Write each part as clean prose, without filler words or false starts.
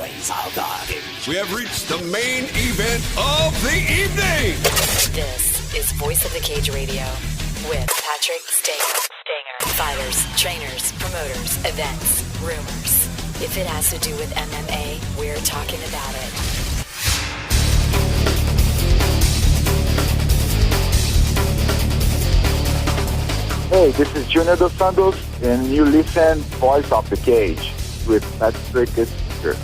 Voice of the Cage. We have reached the main event of the evening. This is Voice of the Cage Radio with Patrick Stanger. Fighters, trainers, promoters, events, rumors. If it has to do with MMA, we're talking about it. Hey, this is Junior Dos Santos, and you listen Voice of the Cage with Patrick Stanger.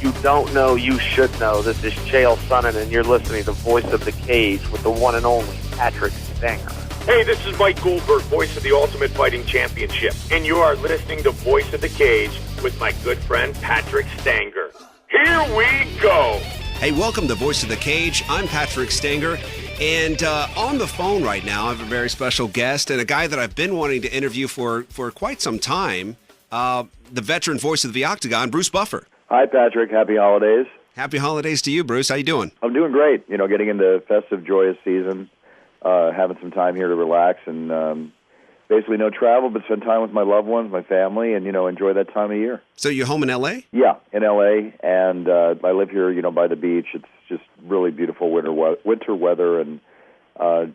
You don't know, you should know. This is Chael Sonnen, and you're listening to Voice of the Cage with the one and only Patrick Stanger. Hey, this is Mike Goldberg, voice of the Ultimate Fighting Championship, and you are listening to Voice of the Cage with my good friend Patrick Stanger. Here we go! Hey, welcome to Voice of the Cage. I'm Patrick Stanger, and on the phone right now, I have a very special guest and a guy that I've been wanting to interview for quite some time, the veteran voice of the Octagon, Bruce Buffer. Hi, Patrick. Happy holidays. Happy holidays to you, Bruce. How you doing? I'm doing great. You know, getting into festive, joyous season, having some time here to relax, and basically no travel, but spend time with my loved ones, my family, and, you know, enjoy that time of year. So you're home in L.A.? Yeah, in L.A., and I live here, you know, by the beach. It's just really beautiful winter weather, and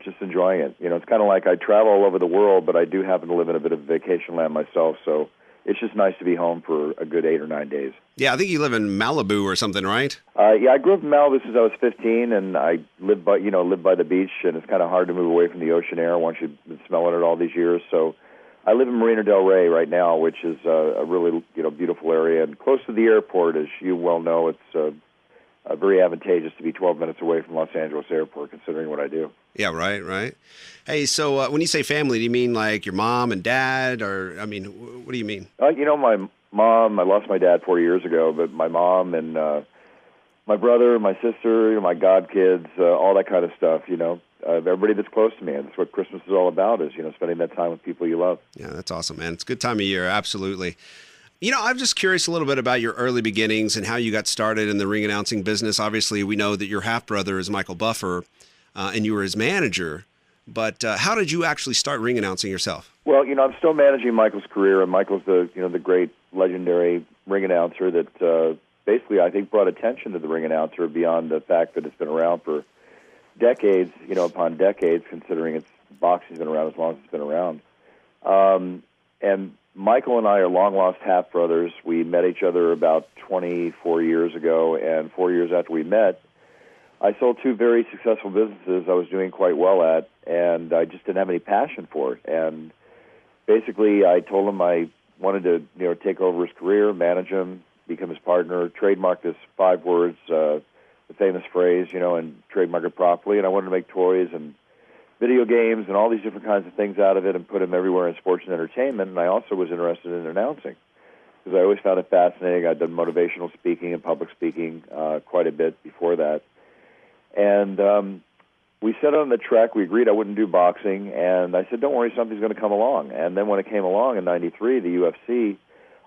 just enjoying it. You know, it's kind of like I travel all over the world, but I do happen to live in a bit of vacation land myself, so it's just nice to be home for a good 8 or 9 days. Yeah, I think you live in Malibu or something, right? Yeah, I grew up in Malibu since I was 15, and I lived by the beach, and it's kind of hard to move away from the ocean air once you've been smelling it all these years. So I live in Marina del Rey right now, which is a really, you know, beautiful area, and close to the airport. As you well know, it's very advantageous to be 12 minutes away from Los Angeles Airport, considering what I do. Yeah, right. Hey, so when you say family, do you mean like your mom and dad, or, I mean, what do you mean? You know, my mom, I lost my dad 4 years ago, but my mom and my brother, my sister, you know, my godkids, all that kind of stuff, you know, everybody that's close to me. And that's what Christmas is all about, is, you know, spending that time with people you love. Yeah, that's awesome, man. It's a good time of year, absolutely. You know, I'm just curious a little bit about your early beginnings and how you got started in the ring announcing business. Obviously, we know that your half-brother is Michael Buffer, and you were his manager. But how did you actually start ring announcing yourself? Well, you know, I'm still managing Michael's career, and Michael's the great legendary ring announcer that basically I think brought attention to the ring announcer beyond the fact that it's been around for decades, you know, upon decades, considering boxing's been around as long as it's been around. And Michael and I are long-lost half-brothers. We met each other about 24 years ago, and 4 years after we met, I sold 2 very successful businesses I was doing quite well at, and I just didn't have any passion for it. And basically, I told him I wanted to, you know, take over his career, manage him, become his partner, trademark this 5 words, the famous phrase, you know, and trademark it properly. And I wanted to make toys and video games and all these different kinds of things out of it and put them everywhere in sports and entertainment. And I also was interested in announcing, because I always found it fascinating. I'd done motivational speaking and public speaking quite a bit before that. And we set on the track. We agreed I wouldn't do boxing, and I said, don't worry, something's going to come along. And then when it came along in '93, the UFC,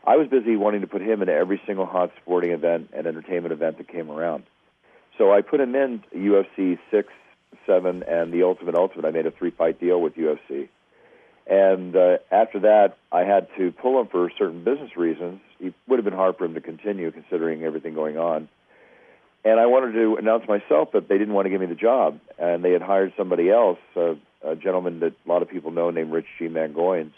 I was busy wanting to put him in every single hot sporting event and entertainment event that came around. So I put him in UFC 6, 7, and the Ultimate. I made a 3-fight deal with UFC. And after that, I had to pull him for certain business reasons. It would have been hard for him to continue, considering everything going on. And I wanted to announce myself, but they didn't want to give me the job. And they had hired somebody else, a gentleman that a lot of people know named Rich G. Mangoyans.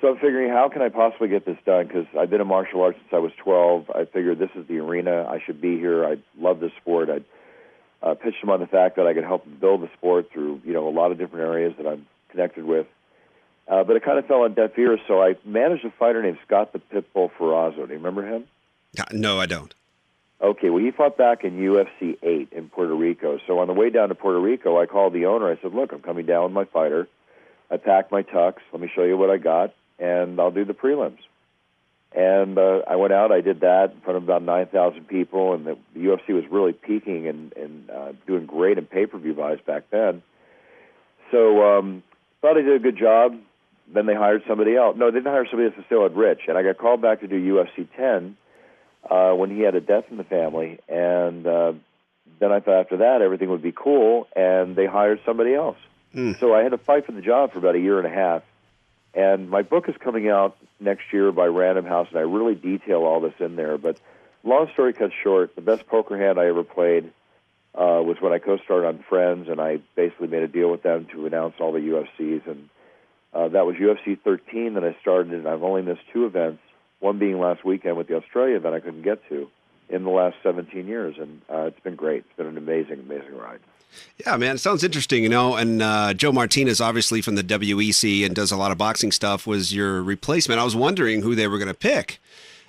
So I'm figuring, how can I possibly get this done? Because I've been in martial arts since I was 12. I figured this is the arena. I should be here. I love this sport. I pitched him on the fact that I could help him build the sport through, you know, a lot of different areas that I'm connected with. But it kind of fell on deaf ears, so I managed a fighter named Scott the Pitbull Ferrazzo. Do you remember him? No, I don't. Okay, well, he fought back in UFC 8 in Puerto Rico. So on the way down to Puerto Rico, I called the owner. I said, look, I'm coming down with my fighter. I packed my tux. Let me show you what I got, and I'll do the prelims. And I went out. I did that in front of about 9,000 people, and the UFC was really peaking and doing great in pay-per-view buys back then. So thought I did a good job. Then they hired somebody else. No, they didn't hire somebody else. They still had Rich. And I got called back to do UFC 10 when he had a death in the family. And then I thought after that everything would be cool, and they hired somebody else. So I had to fight for the job for about a year and a half. And my book is coming out next year by Random House, and I really detail all this in there. But long story cut short, the best poker hand I ever played was when I co-starred on Friends, and I basically made a deal with them to announce all the UFCs, and that was UFC 13 that I started, and I've only missed 2 events, one being last weekend with the Australia event I couldn't get to, in the last 17 years, and it's been great. It's been an amazing, amazing ride. Yeah, man, it sounds interesting, and Joe Martinez, obviously from the WEC and does a lot of boxing stuff, was your replacement. I was wondering who they were going to pick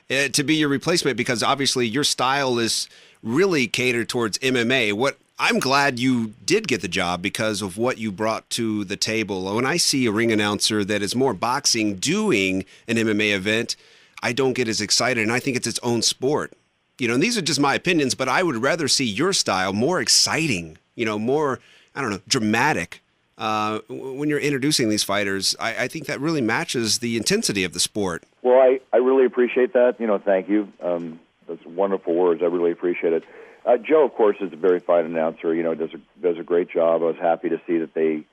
to be your replacement, because obviously your style is really catered towards MMA. I'm glad you did get the job because of what you brought to the table. When I see a ring announcer that is more boxing doing an MMA event, I don't get as excited, and I think it's its own sport. And these are just my opinions, but I would rather see your style more exciting, more, dramatic. When you're introducing these fighters, I think that really matches the intensity of the sport. Well, I really appreciate that. Thank you. Those wonderful words. I really appreciate it. Joe, of course, is a very fine announcer. Does a great job. I was happy to see that they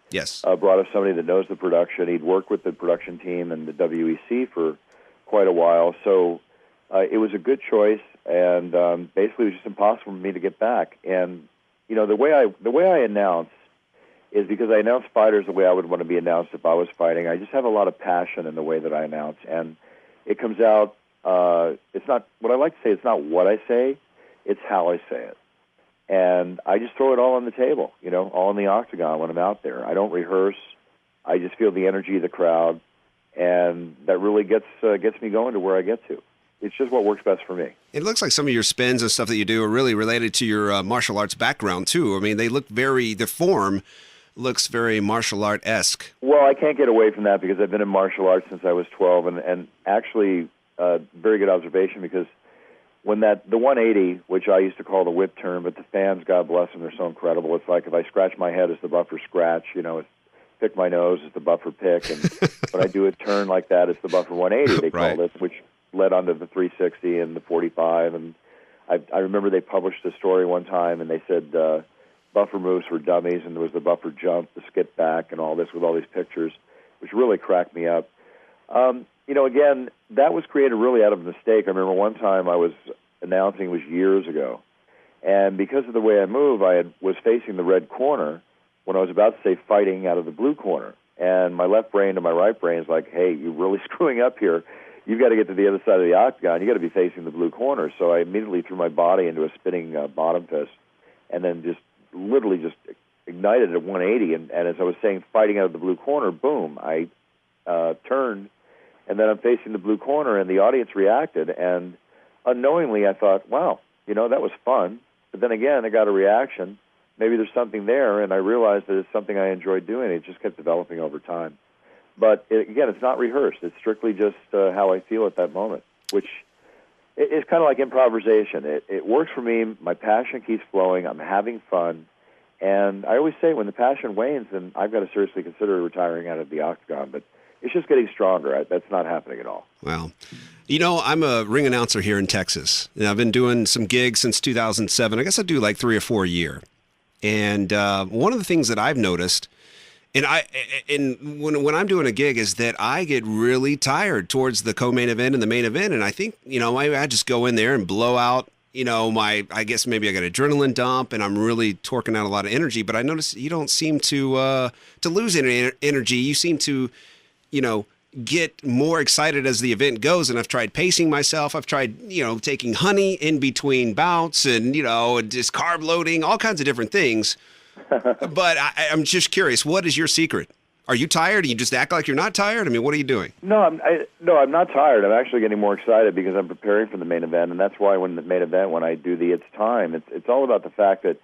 brought us somebody that knows the production. He'd worked with the production team and the WEC for quite a while, so it was a good choice. And basically, it was just impossible for me to get back. And the way I announce is because I announce fighters the way I would want to be announced if I was fighting. I just have a lot of passion in the way that I announce, and it comes out. It's not what I like to say. It's not what I say. It's how I say it. And I just throw it all on the table, all in the octagon when I'm out there. I don't rehearse. I just feel the energy of the crowd, and that really gets me going to where I get to. It's just what works best for me. It looks like some of your spins and stuff that you do are really related to your martial arts background, too. I mean, they look the form looks very martial art-esque. Well, I can't get away from that because I've been in martial arts since I was 12, and actually, very good observation, because when the 180, which I used to call the whip turn, but the fans, God bless them, they're so incredible. It's like if I scratch my head, it's the Buffer scratch, it's pick my nose, it's the Buffer pick, and when I do a turn like that, it's the Buffer 180, they called it, which led onto the 360 and the 45, and I remember they published a story one time, and they said Buffer moves for dummies, and there was the Buffer jump, the skip back, and all this with all these pictures, which really cracked me up. Again, that was created really out of a mistake. I remember one time I was announcing, it was years ago, and because of the way I move, was facing the red corner when I was about to say fighting out of the blue corner, and my left brain to my right brain is like, hey, you're really screwing up here. You've got to get to the other side of the octagon. You've got to be facing the blue corner. So I immediately threw my body into a spinning bottom fist and then just literally ignited at 180. And as I was saying, fighting out of the blue corner, boom, I turned, and then I'm facing the blue corner, and the audience reacted. And unknowingly, I thought, wow, that was fun. But then again, I got a reaction. Maybe there's something there, and I realized that it's something I enjoyed doing. It just kept developing over time. But, again, it's not rehearsed. It's strictly just how I feel at that moment, which is kind of like improvisation. It works for me. My passion keeps flowing. I'm having fun. And I always say when the passion wanes, then I've got to seriously consider retiring out of the octagon. But it's just getting stronger. That's not happening at all. Well, I'm a ring announcer here in Texas. And I've been doing some gigs since 2007. I guess I do like 3 or 4 a year. And one of the things that I've noticed, and when I'm doing a gig, is that I get really tired towards the co-main event and the main event, and I think I just go in there and blow out I guess maybe I got adrenaline dump and I'm really torquing out a lot of energy. But I notice you don't seem to lose any energy. You seem to get more excited as the event goes. And I've tried pacing myself. I've tried taking honey in between bouts and just carb loading, all kinds of different things. But I'm just curious, what is your secret? Are you tired? Do you just act like you're not tired? I mean, what are you doing? No, I'm not tired. I'm actually getting more excited because I'm preparing for the main event, and that's why when I do the It's Time, it's all about the fact that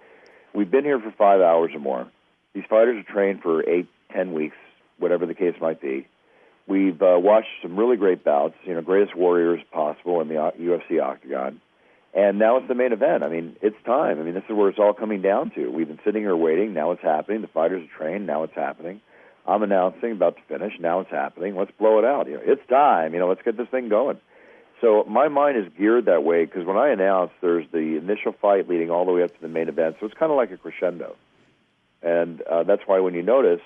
we've been here for 5 hours or more. These fighters are trained for 8-10 weeks, whatever the case might be. We've watched some really great bouts, greatest warriors possible in the UFC Octagon. And now it's the main event. I mean, it's time. I mean, this is where it's all coming down to. We've been sitting here waiting. Now it's happening. The fighters are trained. Now it's happening. I'm announcing, about to finish. Now it's happening. Let's blow it out. It's time. Let's get this thing going. So my mind is geared that way because when I announce, there's the initial fight leading all the way up to the main event. So it's kind of like a crescendo. And that's why when you notice,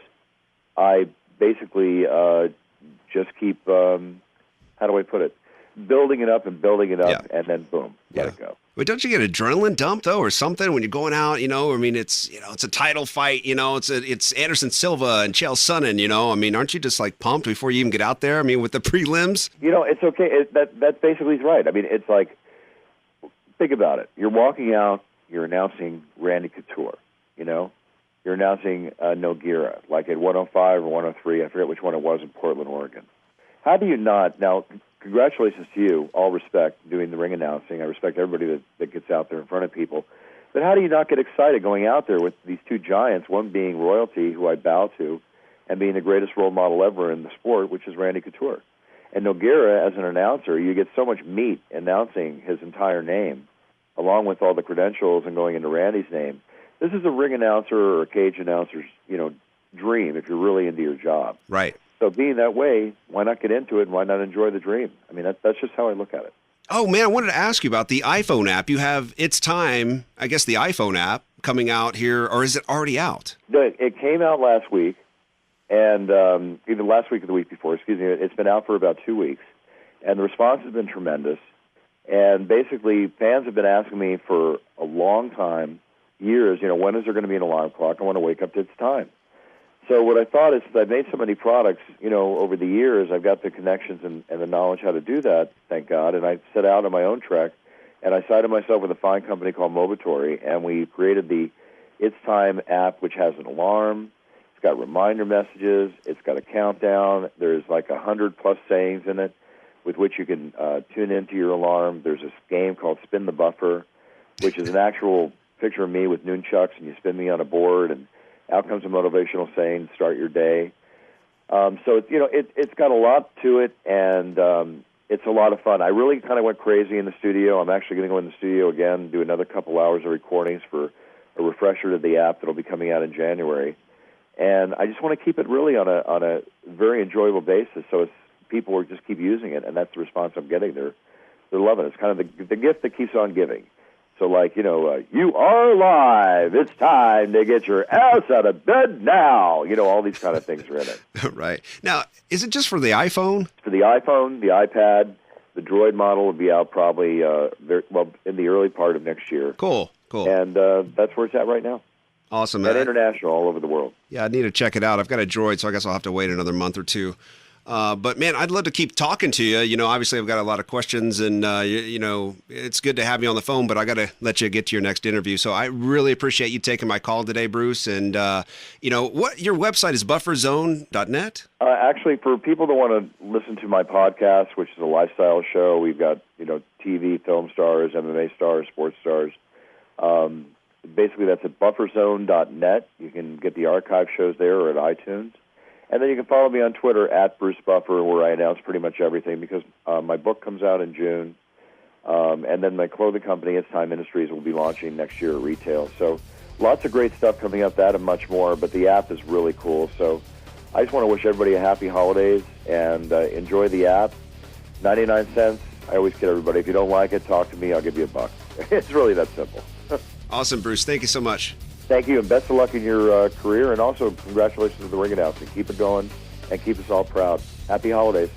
I basically just keep, how do I put it? building it up and building it up, Yeah. and then boom, let it go. But don't you get adrenaline dump though, or something when you're going out? I mean, it's it's a title fight. It's Anderson Silva and Chael Sonnen. I mean, aren't you just like pumped before you even get out there? I mean, with the prelims. It's okay. That basically is right. I mean, it's like, think about it. You're walking out. You're announcing Randy Couture. You're announcing Nogueira, like at 105 or 103. I forget which one it was in Portland, Oregon. How do you not now? Congratulations to you, all respect, doing the ring announcing. I respect everybody that gets out there in front of people. But how do you not get excited going out there with these two giants, one being royalty, who I bow to, and being the greatest role model ever in the sport, which is Randy Couture. And Nogueira, as an announcer, you get so much meat announcing his entire name, along with all the credentials and going into Randy's name. This is a ring announcer or a cage announcer's, dream if you're really into your job. Right. So being that way, why not get into it and why not enjoy the dream? I mean, that's just how I look at it. Oh, man, I wanted to ask you about the iPhone app. You have It's Time, I guess the iPhone app, coming out here, or is it already out? It came out last week, and either last week or the week before, excuse me. It's been out for about 2 weeks, and the response has been tremendous. And basically, fans have been asking me for a long time, years, when is there going to be an alarm clock? I want to wake up to It's Time. So what I thought is, I've made so many products, over the years, I've got the connections and the knowledge how to do that, thank God, and I set out on my own trek, and I sided myself with a fine company called Mobitory, and we created the It's Time app, which has an alarm, it's got reminder messages, it's got a countdown, there's like 100+ sayings in it with which you can tune into your alarm. There's this game called Spin the Buffer, which is an actual picture of me with nunchucks, and you spin me on a board, and out comes a motivational saying, start your day. So, it's got a lot to it, and it's a lot of fun. I really kind of went crazy in the studio. I'm actually going to go in the studio again, do another couple hours of recordings for a refresher to the app that'll be coming out in January. And I just want to keep it really on a very enjoyable basis, so people will just keep using it, and that's the response I'm getting. They're loving it. It's kind of the gift that keeps on giving. So, you are live. It's time to get your ass out of bed now. All these kind of things are in it. Right. Now, is it just for the iPhone? For the iPhone, the iPad, the Droid model will be out probably in the early part of next year. Cool. And that's where it's at right now. Awesome. And international, all over the world. Yeah, I need to check it out. I've got a Droid, so I guess I'll have to wait another month or two. But, man, I'd love to keep talking to you. Obviously I've got a lot of questions, and, it's good to have you on the phone, but I got to let you get to your next interview. So I really appreciate you taking my call today, Bruce. And, what your website is bufferzone.net? Actually, for people that want to listen to my podcast, which is a lifestyle show, we've got, TV, film stars, MMA stars, sports stars. Basically, that's at bufferzone.net. You can get the archive shows there or at iTunes. And then you can follow me on Twitter at Bruce Buffer, where I announce pretty much everything, because my book comes out in June. And then my clothing company, It's Time Industries, will be launching next year at retail. So lots of great stuff coming up, that and much more. But the app is really cool. So I just want to wish everybody a happy holidays and enjoy the app. 99 cents. I always kid everybody, if you don't like it, talk to me. I'll give you $1. It's really that simple. Awesome, Bruce. Thank you so much. Thank you, and best of luck in your career, and also congratulations to the ring announcing. Keep it going, and keep us all proud. Happy holidays.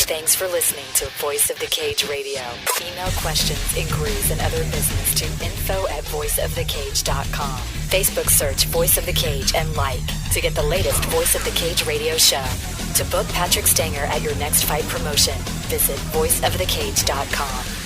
Thanks for listening to Voice of the Cage Radio. Email questions, inquiries, and other business to info@voiceofthecage.com. Facebook search Voice of the Cage and like to get the latest Voice of the Cage radio show. To book Patrick Stanger at your next fight promotion, visit voiceofthecage.com.